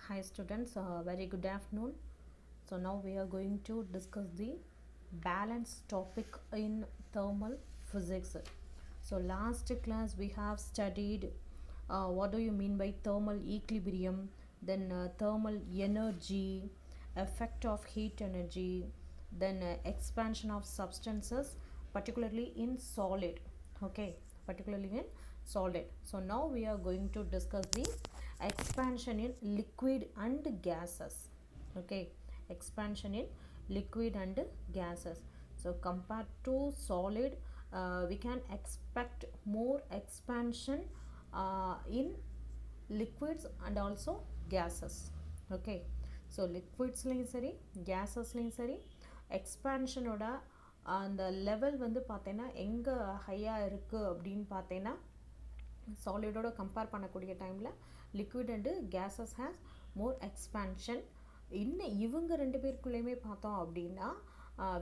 Hi students, very good afternoon. So now we are going to discuss the balance topic in thermal physics. So last class we have studied what do you mean by thermal equilibrium, then thermal energy, effect of heat energy, then expansion of substances, particularly in solid. Okay, particularly in solid. So now we are going to discuss the expansion in liquid and gases. Okay, expansion in liquid and gases. So compared to solid, we can expect more expansion in liquids and also gases. Okay, so liquidsலையும் சரி gassesலையும் சரி எக்ஸ்பேன்ஷனோட அந்த level வந்து பார்த்தீங்கன்னா எங்கே ஹையாக இருக்குது அப்படின்னு பார்த்தீங்கன்னா சாலிடோட கம்பேர் பண்ணக்கூடிய டைமில் liquid and gases has more expansion. இன்னும் இவங்க ரெண்டு பேருக்குள்ளேயுமே பார்த்தோம் அப்படின்னா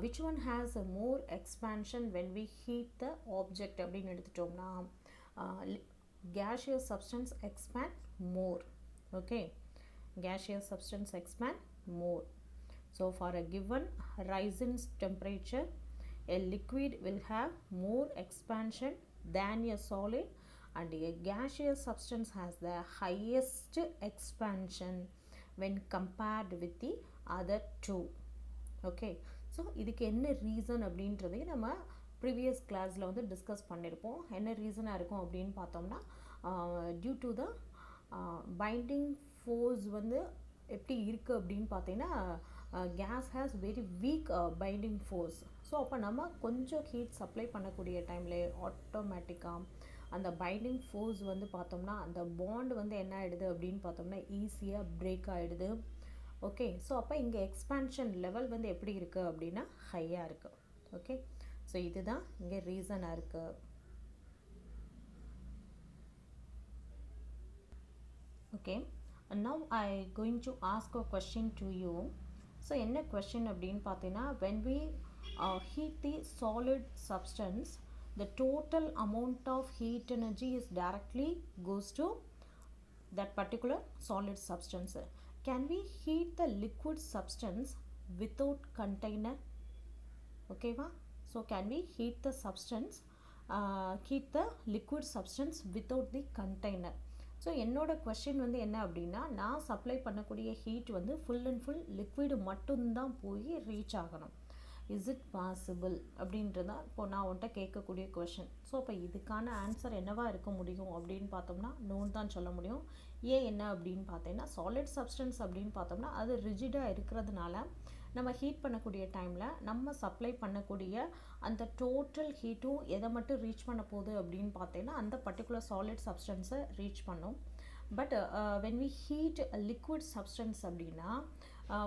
which one has a more expansion when we heat the object அப்படின்னு எடுத்துட்டோம்னா gaseous substance expand more. Okay, gaseous substance expand more. So for a given rise in temperature, a liquid will have more expansion than a solid, and a gaseous substance has the highest expansion when compared with the other two. Okay, so இதுக்கு என்ன reason அப்படின்றதையும் நம்ம previous கிளாஸில் வந்து discuss பண்ணியிருப்போம். என்ன ரீசனாக இருக்கும் அப்படின்னு பார்த்தோம்னா due to the binding force வந்து எப்படி இருக்குது அப்படின்னு பார்த்தீங்கன்னா gas has very weak binding force. So அப்போ நம்ம கொஞ்சம் ஹீட் சப்ளை பண்ணக்கூடிய டைமில் ஆட்டோமேட்டிக்காக அந்த பைண்டிங் ஃபோர்ஸ் வந்து பார்த்தோம்னா அந்த பாண்ட் வந்து என்ன ஆகிடுது அப்படின்னு பார்த்தோம்னா ஈஸியாக பிரேக் ஆகிடுது. ஓகே, ஸோ அப்போ இங்கே எக்ஸ்பேன்ஷன் லெவல் வந்து எப்படி இருக்குது அப்படின்னா ஹையாக இருக்குது. ஓகே, ஸோ இதுதான் இங்கே ரீசனாக இருக்குது. Okay, now I going to ask a question to you. So என்ன கொஸ்டின் அப்படின்னு பார்த்தீங்கன்னா when we heat the solid substance, the total amount of heat energy is directly goes to that particular solid substance. Can we heat the liquid substance without container? Okay va? So can we heat the substance heat the liquid substance without the container? So என்னோட question வந்து என்ன அப்படின்னா நான் supply பண்ணக்கூடிய heat வந்து full and full liquid மட்டும்தான் போய் reach ஆகணும். இஸ் இட் பாசிபிள் அப்படின்றதான் இப்போ நான் உன்கிட்ட கேட்கக்கூடிய கொஷின். ஸோ இப்போ இதுக்கான ஆன்சர் என்னவாக இருக்க முடியும் அப்படின்னு பார்த்தோம்னா நோன் தான் சொல்ல முடியும். ஏன் என்ன அப்படின்னு பார்த்தீங்கன்னா சாலிட் சப்ஸ்டன்ஸ் அப்படின்னு பார்த்தோம்னா அது ரிஜிடாக இருக்கிறதுனால நம்ம ஹீட் பண்ணக்கூடிய டைமில் நம்ம சப்ளை பண்ணக்கூடிய அந்த டோட்டல் ஹீட்டும் எதை மட்டும் ரீச் பண்ண போகுது அப்படின்னு பார்த்தீங்கன்னா அந்த பர்டிகுலர் சாலிட் சப்ஸ்டன்ஸை ரீச் பண்ணும். But when we heat liquid substance அப்படின்னா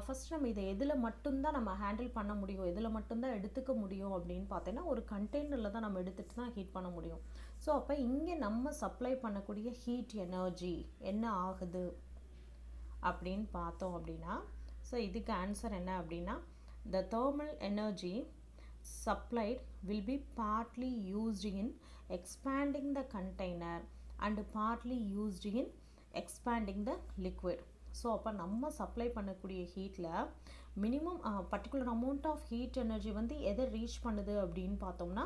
ஃபஸ்ட் நம்ம இதை எதில் மட்டும்தான் நம்ம ஹேண்டில் பண்ண முடியும், எதில் மட்டும்தான் எடுத்துக்க முடியும் அப்படின்னு பார்த்தீங்கன்னா ஒரு கண்டெய்னரில் தான் நம்ம எடுத்துகிட்டு தான் ஹீட் பண்ண முடியும். ஸோ அப்போ இங்கே நம்ம சப்ளை பண்ணக்கூடிய ஹீட் எனர்ஜி என்ன ஆகுது அப்படின்னு பார்த்தோம் அப்படின்னா ஸோ இதுக்கு ஆன்சர் என்ன அப்படின்னா the thermal energy supplied will be partly used in expanding the container and partly used in expanding the liquid. So அப்போ நம்ம சப்ளை பண்ணக்கூடிய ஹீட்டில் minimum particular amount of heat energy வந்து எதை ரீச் பண்ணுது அப்படின்னு பார்த்தோம்னா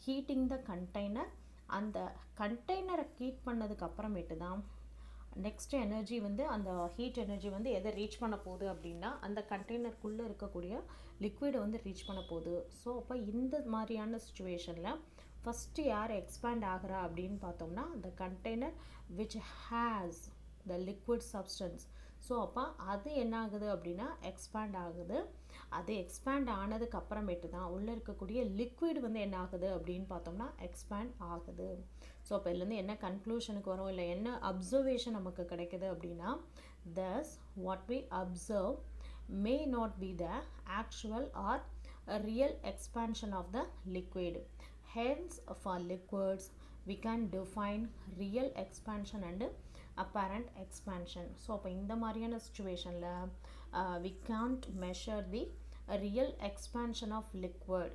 ஹீட்டிங் த கண்டெய்னர். அந்த கண்டெய்னரை ஹீட் பண்ணதுக்கு அப்புறமேட்டு தான் நெக்ஸ்ட் எனர்ஜி வந்து அந்த ஹீட் எனர்ஜி வந்து எதை ரீச் பண்ண போகுது அப்படின்னா அந்த கண்டெய்னருக்குள்ளே இருக்கக்கூடிய லிக்விடை வந்து ரீச் பண்ண போகுது. ஸோ அப்போ இந்த மாதிரியான சுச்சுவேஷனில் ஃபஸ்ட்டு யார் எக்ஸ்பேண்ட் ஆகிறா அப்படின்னு பார்த்தோம்னா the container which has the liquid substance. So அப்போ அது என்ன ஆகுது அப்படின்னா எக்ஸ்பேண்ட் ஆகுது. அது எக்ஸ்பேண்ட் ஆனதுக்கு அப்புறமேட்டு தான் உள்ளே இருக்கக்கூடிய லிக்விட் வந்து என்ன ஆகுது அப்படின்னு பார்த்தோம்னா எக்ஸ்பேண்ட் ஆகுது. ஸோ அப்போ இதுலேருந்து என்ன கன்க்ளூஷனுக்கு வரும் இல்லை என்ன அப்சர்வேஷன் நமக்கு கிடைக்குது அப்படின்னா thus what we observe may not be the actual or a real expansion of the liquid. Hence for liquids we can define real expansion and apparent expansion. So அப்போ இந்த மாதிரியான சுச்சுவேஷனில் we can't measure the real expansion of liquid.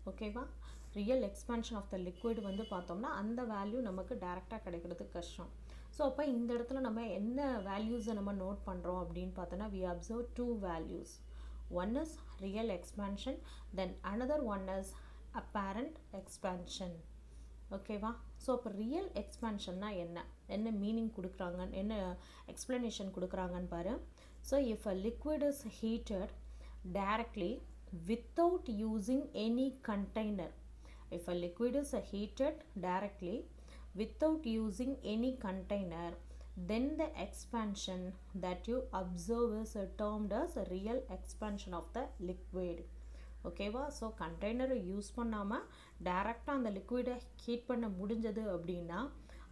ஓகேவா, real expansion of the liquid வந்து பார்த்தோம்னா அந்த value நமக்கு டைரெக்டாக கிடைக்கிறது கஷ்டம். ஸோ அப்போ இந்த இடத்துல நம்ம என்ன வேல்யூஸை நம்ம நோட் பண்ணுறோம் அப்படின்னு பார்த்தோன்னா we observe two values. One is real expansion, then another one is apparent expansion. ஓகேவா? ஸோ அப்போ ரியல் எக்ஸ்பேன்ஷன்னா என்ன மீனிங் கொடுக்குறாங்க, என்ன எக்ஸ்ப்ளனேஷன் கொடுக்குறாங்கன்னு பாரு. So if a liquid is heated directly without using any container, if a liquid is heated directly without using any container, then the expansion that you observe is termed as a real expansion of the liquid. ஓகேவா? So கண்டெய்னரை use பண்ணாமல் டைரெக்டாக அந்த லிக்விடை heat பண்ண முடிஞ்சது அப்படின்னா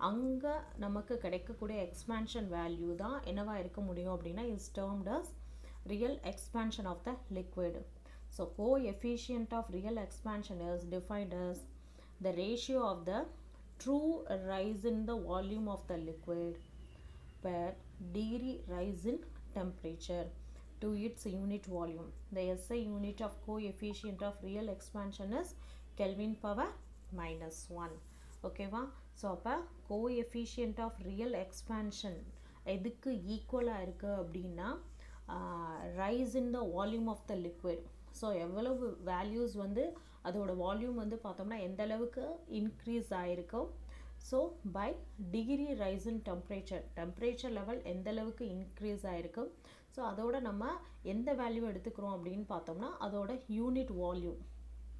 அங்கே நமக்கு கிடைக்கக்கூடிய எக்ஸ்பேன்ஷன் வேல்யூ தான் என்னவாக இருக்க முடியும் அப்படின்னா is termed as real expansion of the liquid. So coefficient of real expansion is defined as the ratio of the true rise in the volume of the liquid per degree rise in temperature to its unit volume. The SI unit of coefficient of real expansion is Kelvin power minus 1. ஓகேவா? So அப்போ coefficient of real expansion எதுக்கு ஈக்குவலாக இருக்குது அப்படின்னா rise in the volume of the liquid. So எவ்வளவு values வந்து அதோட volume வந்து பார்த்தோம்னா எந்த அளவுக்கு இன்க்ரீஸ் ஆகிருக்கோ, so by degree rise in temperature level எந்த அளவுக்கு இன்க்ரீஸ் ஆகிருக்கு, ஸோ அதோட நம்ம எந்த வேல்யூ எடுத்துக்கிறோம் அப்படின்னு பார்த்தோம்னா அதோட யூனிட் வால்யூம்.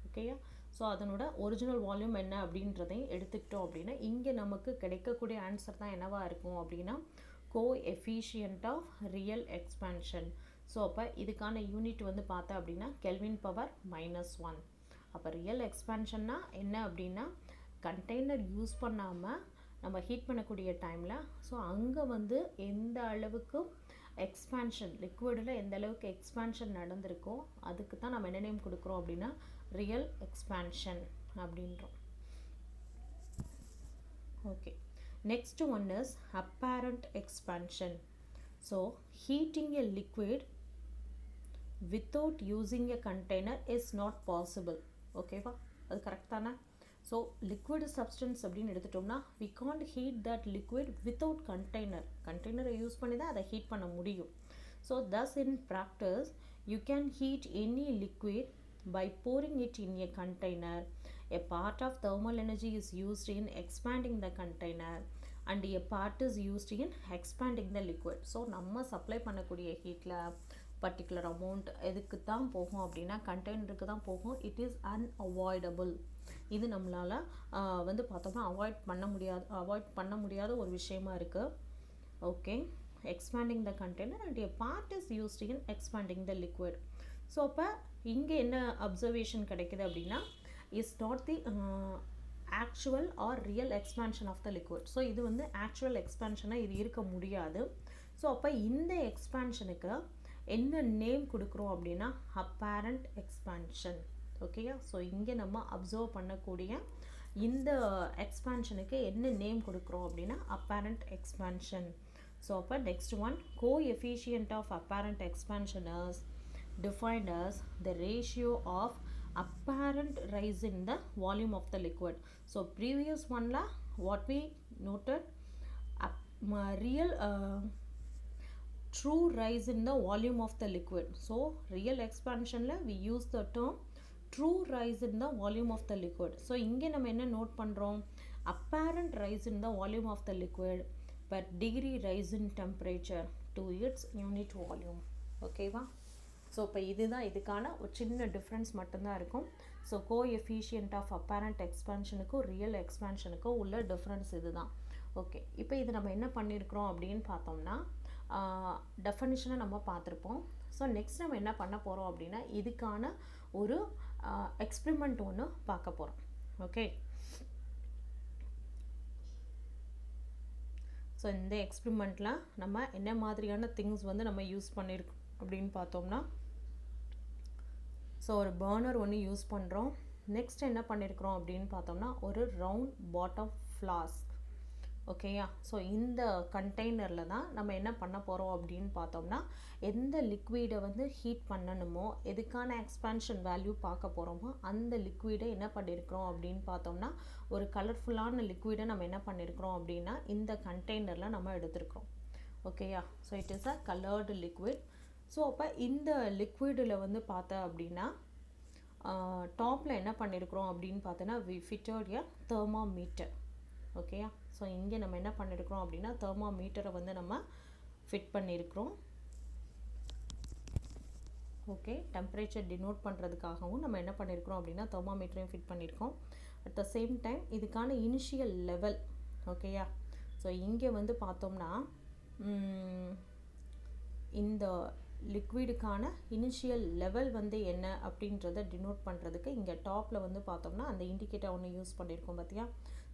ஓகேயா? ஸோ அதனோட ஒரிஜினல் வால்யூம் என்ன அப்படின்றதையும் எடுத்துக்கிட்டோம் அப்படின்னா இங்கே நமக்கு கிடைக்கக்கூடிய ஆன்சர் தான் என்னவாக இருக்கும் அப்படின்னா coefficient of real expansion. So அப்போ இதுக்கான யூனிட் வந்து பார்த்தா அப்படின்னா கெல்வின் பவர் மைனஸ் 1. அப்போ ரியல் எக்ஸ்பேன்ஷன்னா என்ன அப்படின்னா கண்டெய்னர் யூஸ் பண்ணாமல் நம்ம ஹீட் பண்ணக்கூடிய டைமில் ஸோ அங்கே வந்து எந்த அளவுக்கு எக்ஸ்பேன்ஷன் லிக்விடில் எந்த அளவுக்கு எக்ஸ்பேன்ஷன் நடந்திருக்கோ அதுக்கு தான் நம்ம என்ன நேம் கொடுக்குறோம் அப்படின்னா ரியல் எக்ஸ்பேன்ஷன் அப்படின்றோம். Okay, next one is apparent expansion. So heating a liquid without using a container is not possible. Okay va? அது கரெக்ட் தானே? ஸோ லிக்விட் சப்ஸ்டன்ஸ் அப்படின்னு எடுத்துட்டோம்னா we can't heat that liquid without container. கண்டெய்னரை use பண்ணி தான் அதை heat பண்ண முடியும். So thus in practice you can heat any liquid by pouring it in a container. A part of thermal energy is used in expanding the container and a part is used in expanding the liquid. So நம்ம supply பண்ணக்கூடிய ஹீட்டில் particular amount எதுக்கு தான் போகும் அப்படின்னா கண்டெய்னருக்கு தான் போகும். It is unavoidable. இது நம்மளால் வந்து பார்த்தோம்னா அவாய்ட் பண்ண முடியாத ஒரு விஷயமா இருக்குது. Okay, expanding the container and a part is used in expanding the liquid. So அப்போ இங்கே என்ன அப்சர்வேஷன் கிடைக்குது அப்படின்னா is not the actual or real expansion of the liquid. So இது வந்து ஆக்சுவல் எக்ஸ்பேன்ஷனாக இது இருக்க முடியாது. ஸோ அப்போ இந்த எக்ஸ்பேன்ஷனுக்கு என்ன நேம் கொடுக்குறோம் அப்படின்னா அப்பேரண்ட் எக்ஸ்பேன்ஷன். ஓகேயா? ஸோ இங்கே நம்ம அப்சர்வ் பண்ணக்கூடிய இந்த எக்ஸ்பேன்ஷனுக்கு என்ன நேம் கொடுக்குறோம் அப்படின்னா அப்பேரண்ட் எக்ஸ்பேன்ஷன். ஸோ அப்போ next one coefficient of apparent expansion is defined as the ratio of apparent rise in the volume of the liquid. So previous one la what we noted real true rise in the volume of the liquid. So real expansion la we use the term true rise in the volume of the liquid. So இங்கே நம்ம என்ன note பண்ணுறோம்? apparent rise in the volume of the liquid per degree rise in temperature to its unit volume. ஓகேவா? So இப்போ இதுதான் இதுக்கான ஒரு சின்ன டிஃப்ரென்ஸ் மட்டும்தான் இருக்கும். ஸோ கோஎஃபிஷியன்ட் ஆஃப் அப்பேரண்ட் எக்ஸ்பேன்ஷனுக்கும் ரியல் எக்ஸ்பேன்ஷனுக்கும் உள்ள டிஃப்ரென்ஸ் இதுதான். ஓகே, இப்போ இது நம்ம என்ன பண்ணியிருக்கிறோம் அப்படின்னு பார்த்தோம்னா டெஃபனிஷனை நம்ம பார்த்துருப்போம். ஸோ நெக்ஸ்ட் நம்ம என்ன பண்ண போகிறோம் அப்படின்னா இதுக்கான ஒரு எக்ஸ்பெரிமெண்ட் ஒன்று பார்க்க போகிறோம். ஓகே, ஸோ இந்த எக்ஸ்பெரிமெண்ட்டில் நம்ம என்ன மாதிரியான திங்ஸ் வந்து நம்ம யூஸ் பண்ணியிருக்கோம் அப்படின்னு பார்த்தோம்னா ஸோ ஒரு பர்னர் ஒன்று யூஸ் பண்ணுறோம். நெக்ஸ்ட் என்ன பண்ணியிருக்கிறோம் அப்படின்னு பார்த்தோம்னா ஒரு ரவுண்ட் பாட்டம் ஃப்ளாஸ்க். ஓகேயா. ஸோ இந்த கண்டெய்னரில் தான் நம்ம என்ன பண்ண போகிறோம் அப்படின்னு பார்த்தோம்னா, எந்த லிக்விடை வந்து ஹீட் பண்ணணுமோ, எதுக்கான எக்ஸ்பான்ஷன் வேல்யூ பார்க்க போகிறோமோ அந்த லிக்விடை என்ன பண்ணியிருக்கிறோம் அப்படின்னு பார்த்தோம்னா, ஒரு கலர்ஃபுல்லான லிக்விடை நம்ம என்ன பண்ணியிருக்கிறோம் அப்படின்னா இந்த கண்டெய்னரில் நம்ம எடுத்துருக்கிறோம். ஓகேயா. So it is a coloured liquid. So அப்போ இந்த லிக்விடில் வந்து பார்த்தா அப்படின்னா டாப்பில் என்ன பண்ணியிருக்கிறோம் அப்படின்னு பார்த்தோன்னா வி ஃபிட்டட் எ தெர்மாமீட்டர். ஓகேயா. ஸோ இங்கே நம்ம என்ன பண்ணியிருக்கிறோம் அப்படின்னா தெர்மாமீட்டரை வந்து நம்ம ஃபிட் பண்ணியிருக்கிறோம். ஓகே, டெம்பரேச்சர் டினோட் பண்ணுறதுக்காகவும் நம்ம என்ன பண்ணியிருக்கிறோம் அப்படின்னா தெர்மாமீட்டரையும் ஃபிட் பண்ணியிருக்கோம். அட் த சேம் டைம் இதுக்கான இனிஷியல் லெவல். ஓகேயா. ஸோ இங்கே வந்து பார்த்தோம்னா இந்த லிக்விடுக்கான இனிஷியல் லெவல் வந்து என்ன அப்படின்றத டினோட் பண்ணுறதுக்கு இங்கே டாப்பில் வந்து பார்த்தோம்னா அந்த இண்டிகேட்டர் ஒன்று யூஸ் பண்ணியிருக்கோம் பார்த்தியா.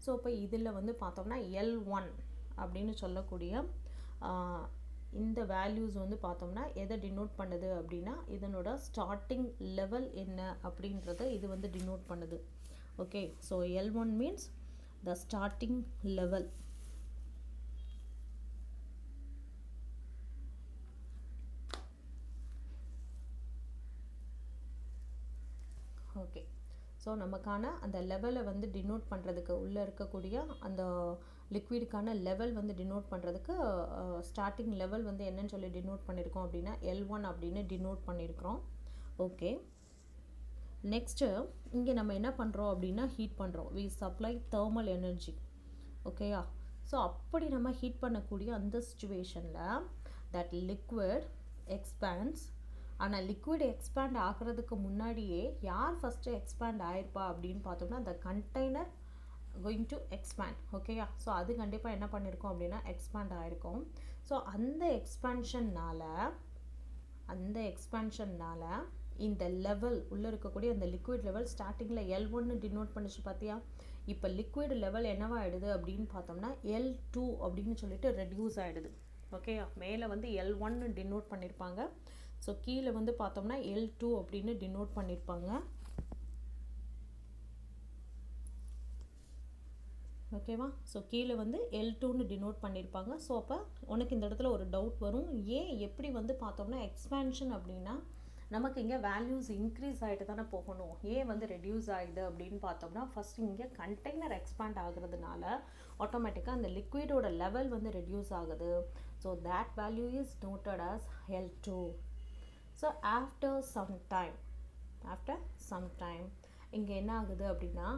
ஸோ இப்போ இதில் வந்து பார்த்தோம்னா L1 அப்படின்னு சொல்லக்கூடிய இந்த வேல்யூஸ் வந்து பார்த்தோம்னா எதை டினோட் பண்ணுது அப்படின்னா இதனோட ஸ்டார்டிங் லெவல் என்ன அப்படின்றத இது வந்து டினோட் பண்ணுது. Okay. So L1 means the starting level. Okay. So நமக்கான அந்த லெவலை வந்து டினோட் பண்ணுறதுக்கு உள்ளே இருக்கக்கூடிய அந்த லிக்விடுக்கான லெவல் வந்து டினோட் பண்ணுறதுக்கு ஸ்டார்டிங் லெவல் வந்து என்னன்னு சொல்லி டினோட் பண்ணியிருக்கோம் அப்படின்னா L1 அப்படின்னு டினோட் பண்ணியிருக்கிறோம். ஓகே. நெக்ஸ்ட்டு இங்கே நம்ம என்ன பண்ணுறோம் அப்படின்னா ஹீட் பண்ணுறோம். We supply thermal energy. ஓகேயா. ஸோ அப்படி நம்ம ஹீட் பண்ணக்கூடிய அந்த சிச்சுவேஷனில் தட் லிக்விட் எக்ஸ்பேண்ட்ஸ். ஆனால் லிக்விட் எக்ஸ்பேண்ட் ஆகிறதுக்கு முன்னாடியே யார் ஃபஸ்ட்டு எக்ஸ்பேண்ட் ஆயிருப்பா அப்படின்னு பார்த்தோம்னா the container going to expand. ஓகேயா. ஸோ அது கண்டிப்பாக என்ன பண்ணியிருக்கோம் அப்படின்னா எக்ஸ்பேண்ட் ஆகிருக்கும். ஸோ அந்த எக்ஸ்பேன்ஷன்னால் இந்த லெவல் உள்ளே இருக்கக்கூடிய அந்த லிக்விட் லெவல் ஸ்டார்டிங்கில் L1 டினோட் பண்ணிச்சு பார்த்தியா. இப்போ லிக்விட் லெவல் என்னவாகிடுது அப்படின்னு பார்த்தோம்னா L2 அப்படின்னு சொல்லிட்டு ரெடியூஸ் ஆகிடுது. ஓகேயா. மேலே வந்து L1 டினோட் பண்ணியிருப்பாங்க. ஸோ கீழே வந்து பார்த்தோம்னா L2 அப்படின்னு டினோட் பண்ணியிருப்பாங்க. ஓகேவா. ஸோ கீழே வந்து L2ன்னு டினோட் பண்ணியிருப்பாங்க. ஸோ அப்போ உனக்கு இந்த இடத்துல ஒரு டவுட் வரும், ஏன் எப்படி வந்து பார்த்தோம்னா எக்ஸ்பேன்ஷன் அப்படின்னா நமக்கு இங்கே வேல்யூஸ் இன்க்ரீஸ் ஆகிட்டு தானே போகணும், ஏன் வந்து ரெடியூஸ் ஆகுது அப்படின்னு பார்த்தோம்னா ஃபஸ்ட் இங்கே கண்டெய்னர் எக்ஸ்பேண்ட் ஆகுறதுனால ஆட்டோமேட்டிக்காக அந்த லிக்விடோட லெவல் வந்து ரெடியூஸ் ஆகுது. So that value is noted as L2. So after some time இங்கே என்ன ஆகுது அப்படின்னா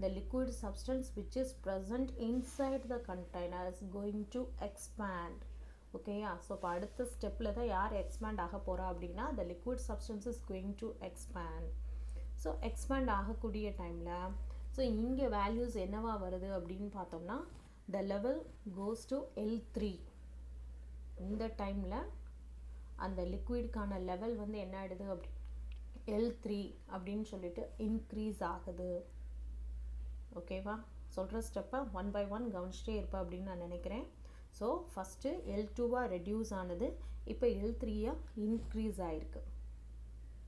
the liquid substance which is present inside the container is going to expand. ஓகேயா. ஸோ இப்போ அடுத்த ஸ்டெப்பில் தான் யார் எக்ஸ்பேண்ட் ஆக போகிறா அப்படின்னா the liquid substance is going to expand. So expand ஆகக்கூடிய டைமில் ஸோ இங்கே வேல்யூஸ் என்னவா வருது அப்படின்னு பார்த்தோம்னா the level goes to L3. இந்த டைமில் அந்த லிக்விடுக்கான லெவல் வந்து என்ன ஆகிடுது அப்படி L3 அப்படின்னு சொல்லிட்டு இன்க்ரீஸ் ஆகுது. ஓகேவா. சொல்கிற ஸ்டெப்பை 1 by 1 கவனிச்சிட்டே இருப்பேன் அப்படின்னு நான் நினைக்கிறேன். ஸோ ஃபஸ்ட்டு L2வாக ரெடியூஸ் ஆனது, இப்போ L3யாக இன்க்ரீஸ் ஆகிருக்கு.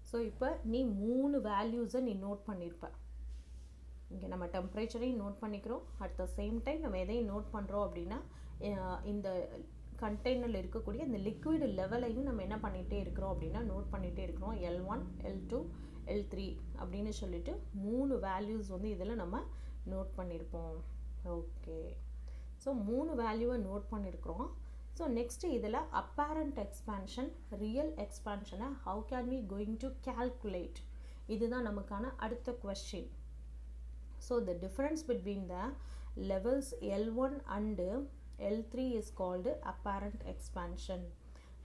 ஸோ இப்போ நீ 3 வேல்யூஸை நீ நோட் பண்ணியிருப்ப. இங்கே நம்ம டெம்பரேச்சரையும் நோட் பண்ணிக்கிறோம். அட் த சேம் டைம் நம்ம எதையும் நோட் பண்ணுறோம் அப்படின்னா இந்த கண்டெய்னரில் இருக்கக்கூடிய இந்த லிக்விட் லெவலையும் நம்ம என்ன பண்ணிகிட்டே இருக்கிறோம் அப்படின்னா நோட் பண்ணிகிட்டே இருக்கிறோம். L1, L2, L3 அப்படின்னு சொல்லிட்டு 3 வேல்யூஸ் வந்து இதில் நம்ம நோட் பண்ணியிருப்போம். ஓகே. ஸோ 3 வேல்யூவை நோட் பண்ணியிருக்கிறோம். ஸோ நெக்ஸ்ட்டு இதில் அப்பேரண்ட் எக்ஸ்பேன்ஷன், ரியல் எக்ஸ்பேன்ஷனை how can we going to calculate, இதுதான் நமக்கான அடுத்த question. So the difference between the levels L1 and L3 is called apparent expansion.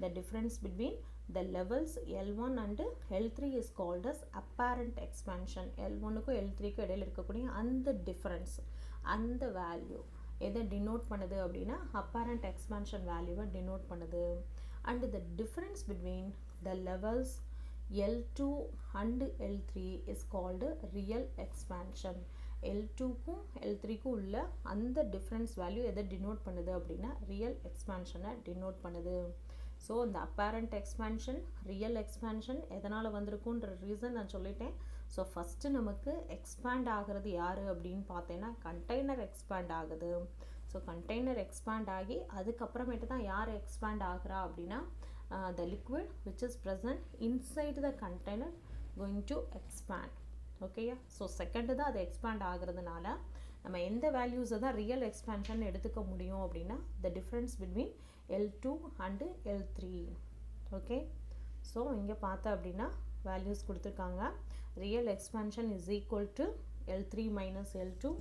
The difference between the levels L1 and L3 is called as apparent expansion. L1க்கும் L3க்கும் இடையில் இருக்கக்கூடிய அந்த difference, அந்த value எதை denote பண்ணுது அப்படின்னா apparent expansion வேல்யூவை denote பண்ணுது. and the difference between the levels L2 and L3 is called real expansion. L2க்கும் L3க்கும் உள்ள அந்த டிஃப்ரென்ஸ் வேல்யூ எதை டினோட் பண்ணுது அப்படின்னா ரியல் எக்ஸ்பேன்ஷனை டினோட் பண்ணுது. ஸோ இந்த அப்பேரண்ட் எக்ஸ்பேன்ஷன், ரியல் எக்ஸ்பேன்ஷன் எதனால் வந்திருக்குன்ற ரீசன் நான் சொல்லிட்டேன். ஸோ ஃபஸ்ட்டு நமக்கு எக்ஸ்பேண்ட் ஆகிறது யார் அப்படின்னு பார்த்தீங்கன்னா கண்டெய்னர் எக்ஸ்பேண்ட் ஆகுது. ஸோ கண்டெய்னர் எக்ஸ்பேண்ட் ஆகி அதுக்கப்புறமேட்டு தான் யார் எக்ஸ்பேண்ட் ஆகுறா அப்படின்னா the liquid which is present inside the container going to expand. ஓகேயா? ஸோ செகண்டு தான் அது எக்ஸ்பேண்ட் ஆகுறதுனால நம்ம எந்த வேல்யூஸை தான் ரியல் எக்ஸ்பேன்ஷன் எடுத்துக்க முடியும் அப்படின்னா the difference between L2 and L3. Okay, so இங்கே பார்த்தா அப்படின்னா வேல்யூஸ் கொடுத்துருக்காங்க. Real expansion is equal to L3 minus L2,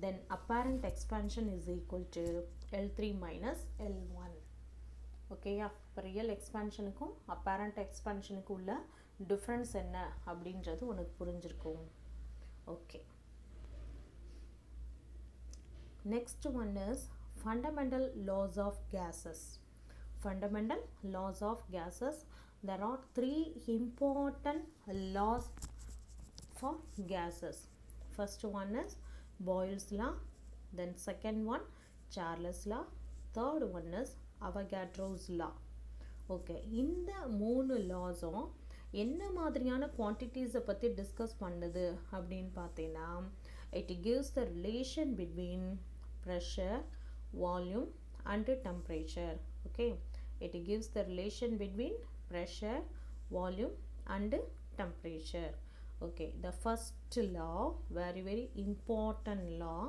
then apparent expansion is equal to L3 minus L1. ஓகேயா? இப்போ ரியல் எக்ஸ்பேன்ஷனுக்கும் அப்பேரண்ட் எக்ஸ்பேன்ஷனுக்கும் உள்ள டிஃப்ரென்ஸ் என்ன அப்படின்றது உனக்கு புரிஞ்சிருக்கும். Okay, next one is fundamental laws of gases. Fundamental laws of gases. There are three important laws for gases. First one is Boyle's law, then second one Charles law, third one is Avogadro's law. Okay, இந்த மூணு லாஸும் என்ன மாதிரியான குவான்டிட்டிஸை பற்றி discuss பண்ணுது அப்படின்னு பார்த்தீங்கன்னா it gives the relation between pressure, volume and temperature. Okay, it gives the relation between pressure, volume and temperature. Okay, the first law very important law.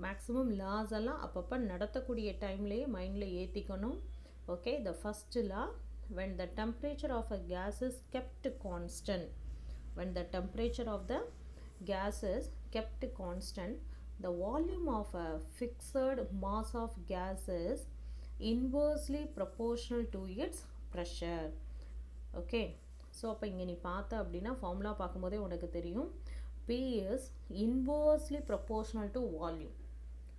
Maximum laws எல்லாம் அப்பப்போ நடத்தக்கூடிய டைம்லேயே மைண்டில் ஏற்றிக்கணும். Okay, the first law, when the temperature of a gas is kept constant, when the temperature of the gas is kept constant, the volume of a fixed mass of gas is inversely proportional to its pressure. Okay, so அப்போ இங்கே நீ பார்த்த அப்படின்னா formula பார்க்கும்போதே உனக்கு தெரியும், P is inversely proportional to volume.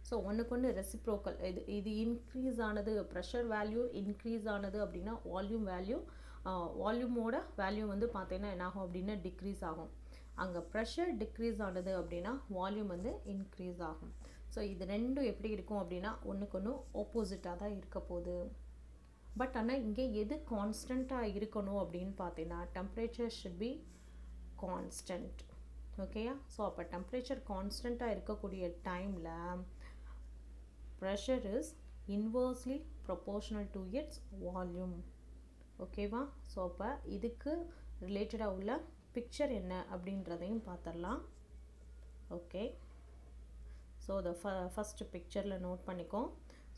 So ஒன்றுக்கு ஒன்று ரெசிப்ரோக்கல். இது இன்க்ரீஸ் ஆனது, ப்ரெஷர் வேல்யூ இன்க்ரீஸ் ஆனது அப்படின்னா வால்யூமோட வேல்யூ வந்து பார்த்தீங்கன்னா என்னாகும் அப்படின்னா டிக்ரீஸ் ஆகும். அங்கே ப்ரெஷர் டிக்ரீஸ் ஆனது அப்படின்னா வால்யூம் வந்து இன்க்ரீஸ் ஆகும். ஸோ இது ரெண்டும் எப்படி இருக்கும் அப்படின்னா ஒன்றுக்கு ஒன்று ஆப்போசிட்டாக தான் இருக்க போகுது. பட் ஆனால் இங்கே எது கான்ஸ்டண்ட்டாக இருக்கணும் அப்படின்னு பார்த்தீங்கன்னா டெம்பரேச்சர் ஷுட் பி கான்ஸ்டன்ட். ஓகேயா? ஸோ அப்போ டெம்பரேச்சர் கான்ஸ்டண்ட்டாக இருக்கக்கூடிய டைமில் pressure is inversely proportional to its volume. ஓகேவா? ஸோ அப்போ இதுக்கு ரிலேட்டடாக உள்ள பிக்சர் என்ன அப்படின்றதையும் பார்த்துடலாம். ஓகே, ஸோ த ஃபஸ்ட் பிக்சரில் நோட் பண்ணிக்கோ.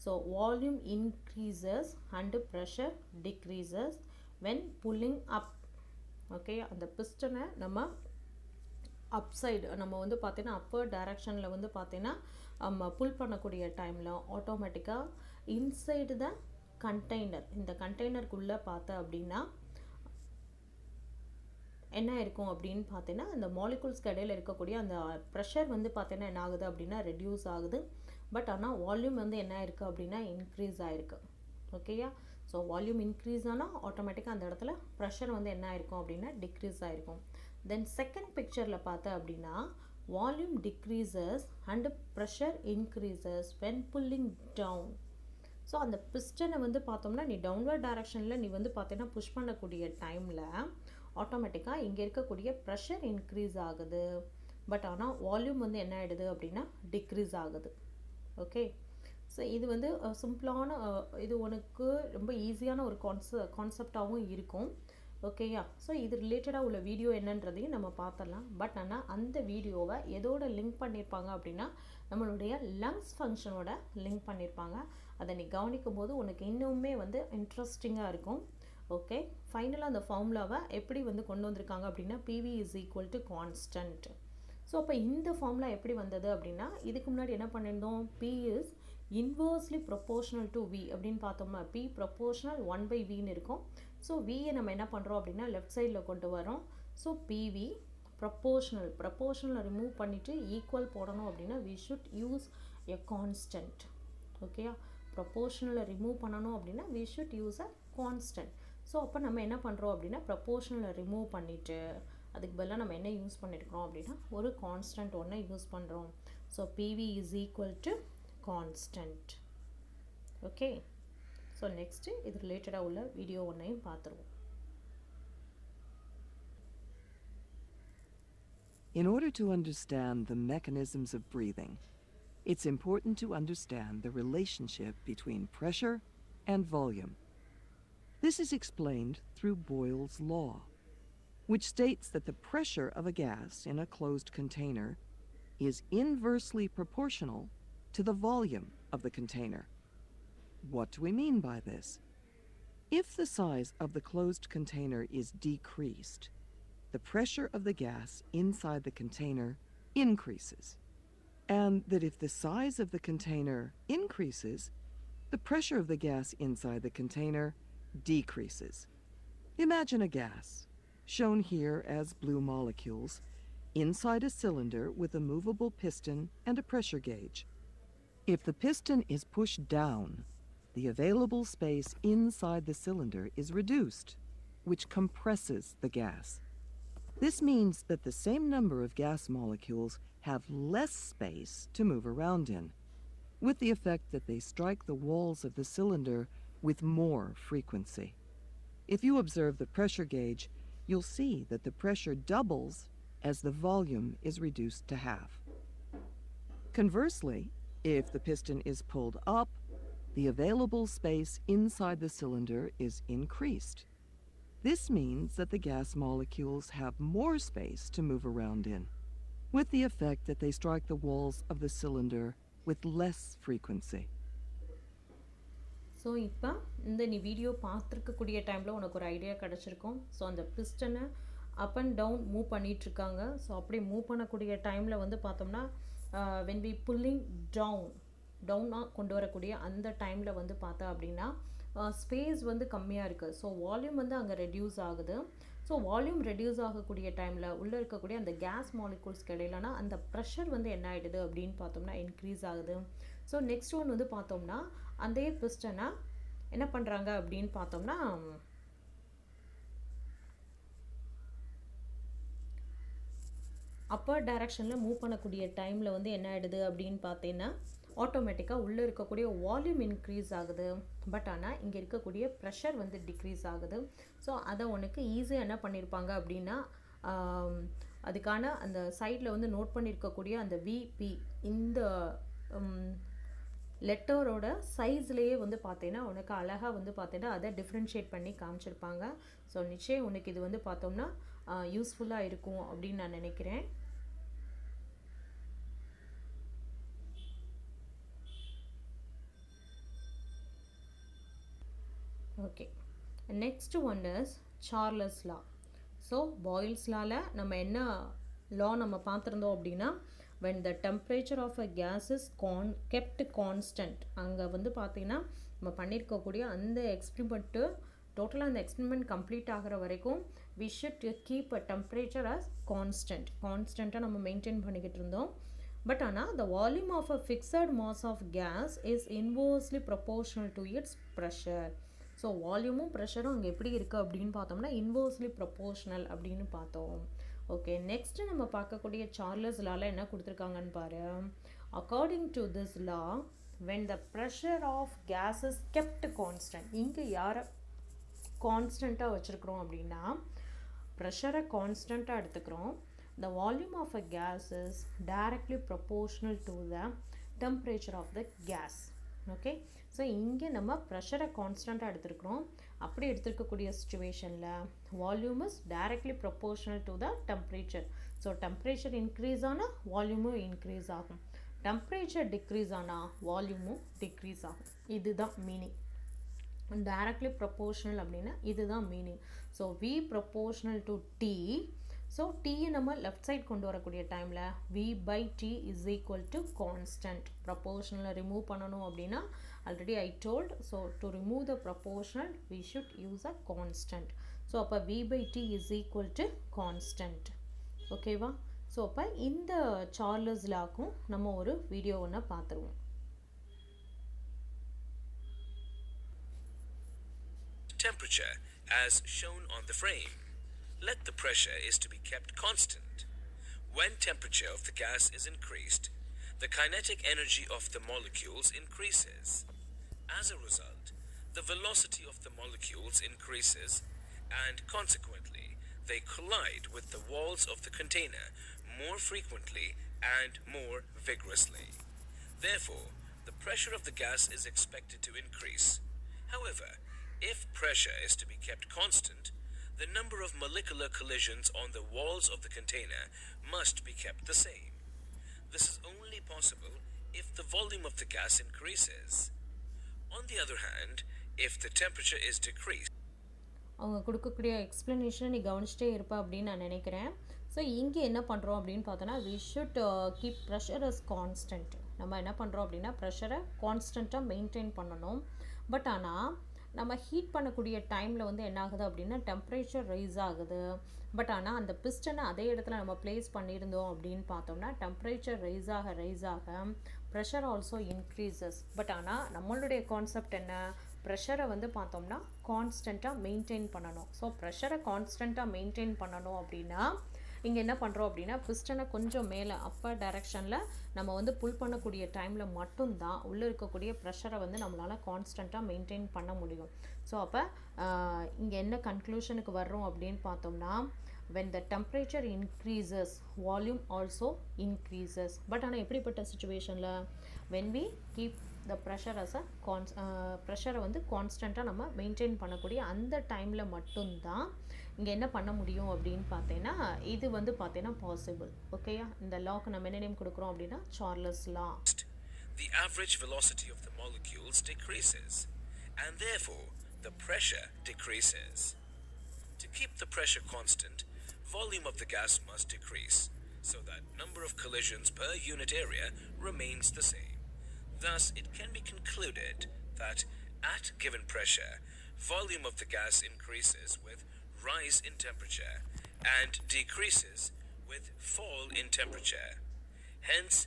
So volume increases and pressure decreases when pulling up. Okay, அந்த பிஸ்டனை நம்ம அப்சைடு நம்ம வந்து பார்த்தீங்கன்னா அப்பர் டைரக்ஷனில் வந்து பார்த்தீங்கன்னா நம்ம புல் பண்ணக்கூடிய டைமில் ஆட்டோமேட்டிக்காக இன்சைடு த கண்டெய்னர், இந்த கண்டெய்னருக்குள்ளே பார்த்த அப்படின்னா என்ன இருக்கும் அப்படின்னு பார்த்தீங்கன்னா அந்த மாலிகுல்ஸ்க்கு இடையில் இருக்கக்கூடிய அந்த ப்ரெஷர் வந்து பார்த்தீங்கன்னா என்ன ஆகுது அப்படின்னா ரெடியூஸ் ஆகுது. பட் ஆனால் வால்யூம் வந்து என்ன ஆயிருக்கு அப்படின்னா இன்க்ரீஸ் ஆகிருக்கு. ஓகேயா? ஸோ வால்யூம் இன்க்ரீஸ் ஆனால் ஆட்டோமேட்டிக்காக அந்த இடத்துல ப்ரெஷர் வந்து என்ன ஆயிருக்கும் அப்படின்னா டிக்ரீஸ் ஆகிருக்கும். தென் செகண்ட் பிக்சரில் பார்த்தா அப்படின்னா volume decreases and pressure increases when pulling down. So அந்த பிஸ்டனை வந்து பார்த்தோம்னா நீ டவுன்வர்ட் டைரக்ஷனில் நீ வந்து பார்த்தீங்கன்னா புஷ் பண்ணக்கூடிய டைமில் ஆட்டோமேட்டிக்காக இங்கே இருக்கக்கூடிய ப்ரெஷர் இன்க்ரீஸ் ஆகுது. பட் ஆனால் வால்யூம் வந்து என்ன ஆகிடுது அப்படின்னா டிக்ரீஸ் ஆகுது. ஓகே, ஸோ இது வந்து சிம்பிளான இது உனக்கு ரொம்ப ஈஸியான ஒரு கான்செப்டாகவும் இருக்கும். ஓகேயா? ஸோ இது ரிலேட்டடாக உள்ள வீடியோ என்னன்றதையும் நம்ம பார்த்துடலாம். பட் ஆனால் அந்த வீடியோவை எதோட லிங்க் பண்ணியிருப்பாங்க அப்படின்னா நம்மளுடைய லங்ஸ் ஃபங்க்ஷனோட லிங்க் பண்ணியிருப்பாங்க. அதை நீ கவனிக்கும் போது உனக்கு இன்னுமே வந்து இன்ட்ரெஸ்டிங்காக இருக்கும். ஓகே, ஃபைனலாக அந்த ஃபார்முலாவை எப்படி வந்து கொண்டு வந்திருக்காங்க அப்படின்னா PV is equal to constant. So அப்போ இந்த ஃபார்முலா எப்படி வந்தது அப்படின்னா இதுக்கு முன்னாடி என்ன பண்ணியிருந்தோம், P is inversely proportional to V அப்படின்னு பார்த்தோம்னா P proportional 1/Vன்னு இருக்கும். ஸோ Vயை நம்ம என்ன பண்ணுறோம் அப்படின்னா லெஃப்ட் சைடில் கொண்டு வரோம். ஸோ PV ப்ரொப்போர்ஷனல் ரிமூவ் பண்ணிவிட்டு ஈக்குவல் போடணும் அப்படின்னா we should use a constant. ஓகேயா? ப்ரொப்போர்ஷனலை ரிமூவ் பண்ணணும் அப்படின்னா we should use a constant. So அப்போ நம்ம என்ன பண்ணுறோம் அப்படின்னா ப்ரொப்போர்ஷனலை ரிமூவ் பண்ணிவிட்டு அதுக்கு பதிலாக நம்ம என்ன யூஸ் பண்ணியிருக்கிறோம் அப்படின்னா ஒரு கான்ஸ்டன்ட் ஒன்று யூஸ் பண்ணுறோம். So PV is equal to constant. Okay, so next இது ரிலேட்டடாக உள்ள வீடியோ ஒன்றையும் பார்த்துருவோம். In order to understand the mechanisms of breathing, it's important to understand the relationship between pressure and volume. This is explained through Boyle's law, which states that the pressure of a gas in a closed container is inversely proportional to the volume of the container. What do we mean by this? If the size of the closed container is decreased, the pressure of the gas inside the container increases. And that if the size of the container increases, the pressure of the gas inside the container decreases. Imagine a gas, shown here as blue molecules, inside a cylinder with a movable piston and a pressure gauge. If the piston is pushed down, the available space inside the cylinder is reduced, which compresses the gas. This means that the same number of gas molecules have less space to move around in, with the effect that they strike the walls of the cylinder with more frequency. If you observe the pressure gauge, you'll see that the pressure doubles as the volume is reduced to half. Conversely, if the piston is pulled up, the available space inside the cylinder is increased. This means that the gas molecules have more space to move around in, with the effect that they strike the walls of the cylinder with less frequency. So இப்போ நீ video பார்த்துருக்கக்கூடிய டைமில் உனக்கு ஒரு idea கிடச்சிருக்கும். So அந்த பிஸ்டனை up and down move பண்ணிகிட்ருக்காங்க. So அப்படி move பண்ணக்கூடிய டைமில் வந்து பார்த்தோம்னா வென் வி புல்லிங் டவுனாக கொண்டு வரக்கூடிய அந்த டைமில் வந்து பார்த்தா அப்படின்னா ஸ்பேஸ் வந்து கம்மியாக இருக்குது. ஸோ வால்யூம் வந்து அங்கே ரெடியூஸ் ஆகுது. ஸோ வால்யூம் ரெடியூஸ் ஆகக்கூடிய டைமில் உள்ளே இருக்கக்கூடிய அந்த கேஸ் மாலிகூல்ஸ்க்கு இடையிலனா அந்த ப்ரெஷர் வந்து என்ன ஆகிடுது அப்படின்னு பார்த்தோம்னா இன்க்ரீஸ் ஆகுது. ஸோ நெக்ஸ்ட் ஒன் வந்து பார்த்தோம்னா அந்த பிஸ்டனை என்ன பண்ணுறாங்க அப்படின்னு பார்த்தோம்னா அப்பர் டைரக்ஷனில் மூவ் பண்ணக்கூடிய டைமில் வந்து என்ன ஆகிடுது அப்படின்னு பார்த்தீங்கன்னா ஆட்டோமேட்டிக்காக உள்ளே இருக்கக்கூடிய வால்யூம் இன்க்ரீஸ் ஆகுது. பட் ஆனால் இங்கே இருக்கக்கூடிய ப்ரெஷர் வந்து டிக்ரீஸ் ஆகுது. ஸோ அதை உனக்கு ஈஸியாக என்ன பண்ணியிருப்பாங்க அப்படின்னா அதுக்கான அந்த சைடில் வந்து நோட் பண்ணியிருக்கக்கூடிய அந்த விபி இந்த லெட்டரோட சைஸ்லேயே வந்து பார்த்தீங்கன்னா உனக்கு அழகாக வந்து பார்த்தீங்கன்னா அதை டிஃப்ரென்ஷியேட் பண்ணி காமிச்சிருப்பாங்க. ஸோ நிச்சயம் உனக்கு இது வந்து பார்த்தோம்னா யூஸ்ஃபுல்லாக இருக்கும் அப்படின்னு நான் நினைக்கிறேன். Okay, next one is Charles law. So Boyle's லாவில் நம்ம என்ன லா நம்ம பார்த்துருந்தோம் அப்படின்னா when the temperature of a gas is kept constant, அங்கே வந்து பார்த்தீங்கன்னா நம்ம பண்ணியிருக்கக்கூடிய அந்த எக்ஸ்பிரிமெண்ட்டு டோட்டலாக அந்த எக்ஸ்பிரிமெண்ட் கம்ப்ளீட் ஆகிற வரைக்கும் we should keep a temperature as கான்ஸ்டண்ட்டாக நம்ம மெயின்டைன் பண்ணிக்கிட்டு இருந்தோம். பட் ஆனால் the volume of a fixed mass of gas is inversely proportional to its pressure. So வால்யூமும் ப்ரெஷரும் அங்கே எப்படி இருக்குது அப்படின்னு பார்த்தோம்னா இன்வர்ஸ்லி ப்ரொபோர்ஷனல் அப்படின்னு பார்த்தோம். ஓகே, நெக்ஸ்ட்டு நம்ம பார்க்கக்கூடிய சார்லஸ் லாவில் என்ன கொடுத்துருக்காங்கன்னு பாரு. According to this law when the pressure of gas is kept constant, இங்கே யாரை கான்ஸ்டண்ட்டாக வச்சுருக்குறோம் அப்படின்னா ப்ரெஷரை கான்ஸ்டண்ட்டாக எடுத்துக்கிறோம். the volume of a gas is directly proportional to the temperature of the gas. Okay, so இங்கே நம்ம ப்ரெஷரை கான்ஸ்டண்ட்டாக எடுத்துருக்குறோம். அப்படி எடுத்துருக்கக்கூடிய சுச்சுவேஷனில் volume is directly proportional to the temperature. So temperature increase ஆனால் வால்யூமும் இன்க்ரீஸ் ஆகும். டெம்பரேச்சர் டிக்ரீஸ் ஆனால் வால்யூமும் டிக்ரீஸ் ஆகும். இதுதான் மீனிங். டைரக்ட்லி ப்ரொப்போர்ஷனல் அப்படின்னா இதுதான் meaning. So V proportional to T. So டீயை நம்ம லெஃப்ட் சைட் கொண்டு வரக்கூடிய டைமில் V by T is equal to constant. ப்ரொப்போர்ஷனலை ரிமூவ் பண்ணணும் அப்படின்னா already I told. So to remove the proportional we should use a constant. So அப்போ V by T is equal to constant. ஓகேவா? So அப்போ இந்த சார்லஸ் லாக்கும் நம்ம ஒரு video ஒன்று பார்த்துருவோம். Temperature as shown on the frame. Let the pressure is to be kept constant. When temperature of the gas is increased, the kinetic energy of the molecules increases. As a result, the velocity of the molecules increases and consequently they collide with the walls of the container more frequently and more vigorously. Therefore, the pressure of the gas is expected to increase. However, if pressure is to be kept constant, the number of molecular collisions on the walls of the container must be kept the same. This is only possible if the volume of the gas increases. On the other hand, if the temperature is decreased, அவங்க கொடுக்கக்கூடிய எக்ஸ்ப்ளனேஷனை நீ கவனிச்சிட்டே இருப்ப அப்படின்னு நான் நினைக்கிறேன். So இங்கே என்ன பண்ணுறோம் அப்படின்னு பார்த்தோன்னா we should keep pressure as constant. நம்ம என்ன பண்ணுறோம் அப்படின்னா ப்ரெஷரை கான்ஸ்டண்ட்டாக மெயின்டைன் பண்ணணும். பட் ஆனால் நம்ம ஹீட் பண்ணக்கூடிய டைமில் வந்து என்ன ஆகுது அப்படின்னா டெம்பரேச்சர் ரைஸ் ஆகுது. பட் ஆனால் அந்த பிஸ்டனை அதே இடத்துல நம்ம ப்ளேஸ் பண்ணியிருந்தோம் அப்படின்னு பார்த்தோம்னா டெம்பரேச்சர் ரைஸ் ஆக ப்ரெஷர் ஆல்சோ இன்க்ரீசஸ். பட் ஆனால் நம்மளுடைய கான்செப்ட் என்ன, ப்ரெஷரை வந்து பார்த்தோம்னா கான்ஸ்டண்ட்டாக மெயின்டைன் பண்ணணும். ஸோ ப்ரெஷரை கான்ஸ்டண்ட்டாக மெயின்டைன் பண்ணணும் அப்படின்னா இங்கே என்ன பண்ணுறோம் அப்படின்னா பிஸ்டனை கொஞ்சம் மேலே அப்பர் டைரெக்ஷனில் நம்ம வந்து புல் பண்ணக்கூடிய டைமில் மட்டும்தான் உள்ளே இருக்கக்கூடிய ப்ரெஷரை வந்து நம்மளால் கான்ஸ்டண்ட்டாக மெயின்டைன் பண்ண முடியும். ஸோ அப்போ இங்கே என்ன கன்க்ளூஷனுக்கு வர்றோம் அப்படின்னு பார்த்தோம்னா when the temperature increases volume also increases. But ஆனால் எப்படிப்பட்ட சுச்சுவேஷனில் when we keep the pressure as a ப்ரெஷரை வந்து கான்ஸ்டண்ட்டாக நம்ம மெயின்டைன் பண்ணக்கூடிய அந்த டைமில் மட்டும்தான் இங்கே என்ன பண்ண முடியும் அப்படின்னு பார்த்தீங்கன்னா இது வந்து பார்த்தீங்கன்னா பாசிபிள். ஓகேயா, இந்த லாக்கு நம்ம என்ன நேம் கொடுக்குறோம் அப்படின்னா Charles law. the average velocity of the molecules decreases, and therefore the pressure decreases. To keep the pressure constant, volume of the gas must decrease, so that number of collisions per unit area remains the same. Thus, it can be concluded that at given pressure, volume of the gas increases with rise in temperature and decreases with fall in temperature. Hence,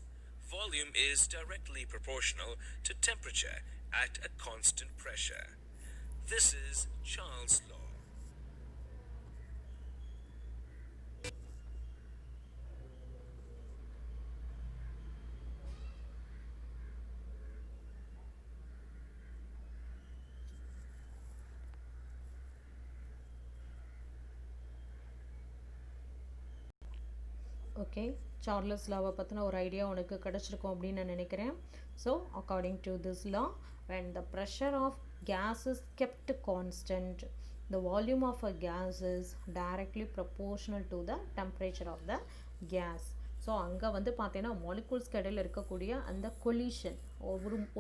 volume is directly proportional to temperature at a constant pressure. This is Charles' law. Okay, Charles லாவை பற்றின ஒரு idea உனக்கு கிடச்சிருக்கும் அப்படின்னு நான் நினைக்கிறேன். So according to this law, when the pressure of gas is kept constant, the volume of a gas is directly proportional to the temperature of the gas. So அங்கே வந்து பார்த்தீங்கன்னா மாலிகூல்ஸ்க்கு இடையில் இருக்கக்கூடிய அந்த கொலிஷன்,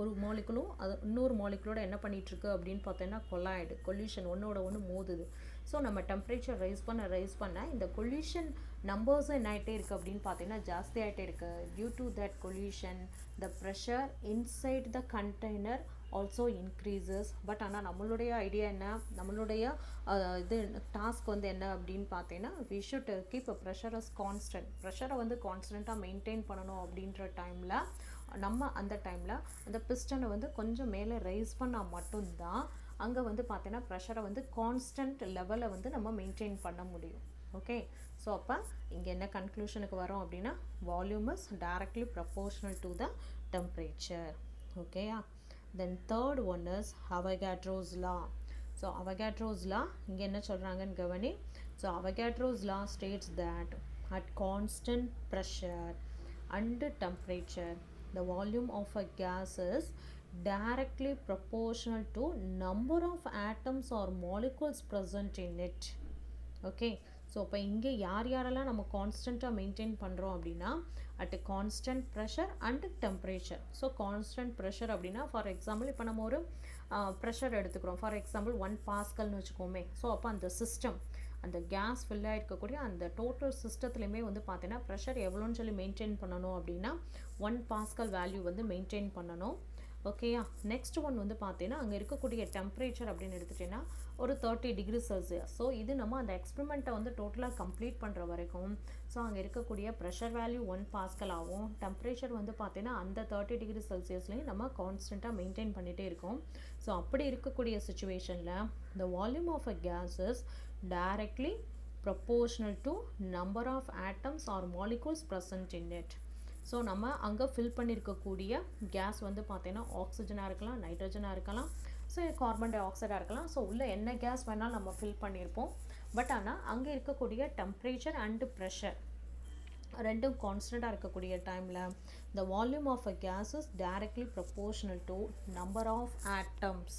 ஒரு மாலிகுலும் அது இன்னொரு மாலிகுலோட என்ன பண்ணிகிட்ருக்கு அப்படின்னு பார்த்தீங்கன்னா கொலிஷன் ஒன்றோட ஒன்று மோதுது. ஸோ நம்ம டெம்பரேச்சர் ரைஸ் பண்ண இந்த கொலிஷன் நம்பர்ஸும் என்ன ஆகிட்டே இருக்குது அப்படின்னு பார்த்தீங்கன்னா ஜாஸ்தி ஆகிட்டே இருக்குது. Due to that collision the pressure inside the container also increases. But ஆனால் நம்மளுடைய ஐடியா என்ன, நம்மளுடைய இது டாஸ்க் வந்து என்ன அப்படின்னு பார்த்தீங்கன்னா we should keep a pressure as constant. ப்ரெஷரை வந்து கான்ஸ்டண்ட்டாக மெயின்டைன் பண்ணணும் அப்படின்ற டைமில் நம்ம அந்த டைமில் அந்த பிஸ்டனை வந்து கொஞ்சம் மேலே ரைஸ் பண்ணால் மட்டும்தான் அங்கே வந்து பார்த்தீங்கன்னா ப்ரெஷரை வந்து கான்ஸ்டன்ட் லெவலில் வந்து நம்ம மெயின்டைன் பண்ண முடியும். ஓகே, ஸோ அப்போ இங்கே என்ன கன்க்ளூஷனுக்கு வரோம் அப்படின்னா volume is directly proportional to the temperature. ஓகேயா, then third one is Avogadro's law. So Avogadro's law இங்கே என்ன சொல்கிறாங்கன்னு கவனி. So Avogadro's law states that at constant pressure and temperature the volume of a gas is directly proportional to number of atoms or molecules present in it. Okay, so இப்போ இங்கே யாரெல்லாம் நம்ம கான்ஸ்டண்ட்டாக maintain பண்ணுறோம் அப்படின்னா at constant pressure and temperature. So constant pressure அப்படின்னா for example இப்போ நம்ம ஒரு ப்ரெஷர் எடுத்துக்கிறோம். ஃபார் எக்ஸாம்பிள் 1 பாஸ்கல்னு வச்சுக்கோமே. ஸோ அப்போ அந்த சிஸ்டம், அந்த கேஸ் ஃபில் ஆகிருக்கக்கூடிய அந்த டோட்டல் சிஸ்டத்துலேயுமே வந்து பார்த்தீங்கன்னா ப்ரெஷர் எவ்வளோன்னு சொல்லி மெயின்டைன் பண்ணணும் அப்படின்னா 1 பாஸ்கல் வேல்யூ வந்து மெயின்டைன் பண்ணணும். ஓகேயா, நெக்ஸ்ட் ஒன் வந்து பார்த்தீங்கன்னா அங்கே இருக்கக்கூடிய டெம்பரேச்சர் அப்படின்னு எடுத்துகிட்டிங்கன்னா ஒரு 30 டிகிரி செல்சியஸ். ஸோ இது நம்ம அந்த எக்ஸ்பெரிமெண்ட்டை வந்து டோட்டலாக கம்ப்ளீட் பண்ணுற வரைக்கும் ஸோ அங்கே இருக்கக்கூடிய ப்ரெஷர் வேல்யூ 1 பாஸ்கல் ஆகும். டெம்பரேச்சர் வந்து பார்த்தீங்கன்னா அந்த 30 டிகிரி செல்சியஸ்லேயும் நம்ம கான்ஸ்டண்ட்டாக மெயின்டைன் பண்ணிகிட்டே இருக்கோம். ஸோ அப்படி இருக்கக்கூடிய சுச்சுவேஷனில் the volume of a gas is directly proportional to number of atoms or molecules present in it. So நம்ம அங்கே ஃபில் பண்ணியிருக்கக்கூடிய கேஸ் வந்து பார்த்தீங்கன்னா ஆக்சிஜனாக இருக்கலாம், நைட்ரஜனாக இருக்கலாம், ஸோ கார்பன் டை ஆக்சைடாக இருக்கலாம். ஸோ உள்ளே என்ன கேஸ் வேணாலும் நம்ம ஃபில் பண்ணியிருப்போம். பட் ஆனால் அங்கே இருக்கக்கூடிய டெம்பரேச்சர் அண்டு ப்ரெஷர் ரெண்டும் கான்ஸ்டண்ட்டாக இருக்கக்கூடிய டைமில் the volume of a gas is directly proportional to number of atoms.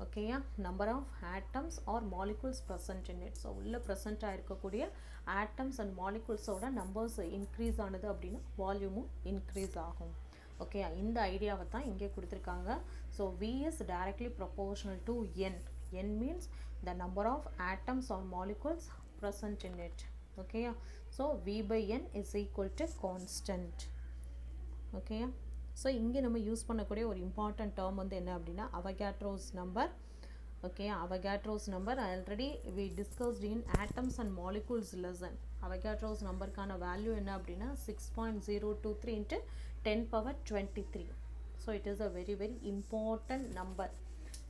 ஓகேயா, number of atoms or molecules present in it. So உள்ளே ப்ரெசண்ட்டாக இருக்கக்கூடிய ஆட்டம்ஸ் அண்ட் மாலிகுல்ஸோட நம்பர்ஸ் இன்க்ரீஸ் ஆனது அப்படின்னா வால்யூமும் இன்க்ரீஸ் ஆகும். ஓகே, இந்த ஐடியாவை தான் இங்கே கொடுத்துருக்காங்க. So V is directly proportional to N. N means the number of atoms or molecules present in it. ஓகேயா, so V by N is equal to constant. ஓகேயா, ஸோ இங்கே நம்ம யூஸ் பண்ணக்கூடிய ஒரு இம்பார்ட்டன்ட் டேர்ம் வந்து என்ன அப்படின்னா Avogadro's number. Okay, Avogadro's number already we discussed in atoms and molecules lesson. Avogadro's நம்பருக்கான வேல்யூ என்ன அப்படின்னா 6.023 into 10 power 23. So it is a very very important number.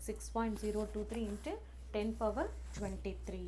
6.023 into 10 power 23.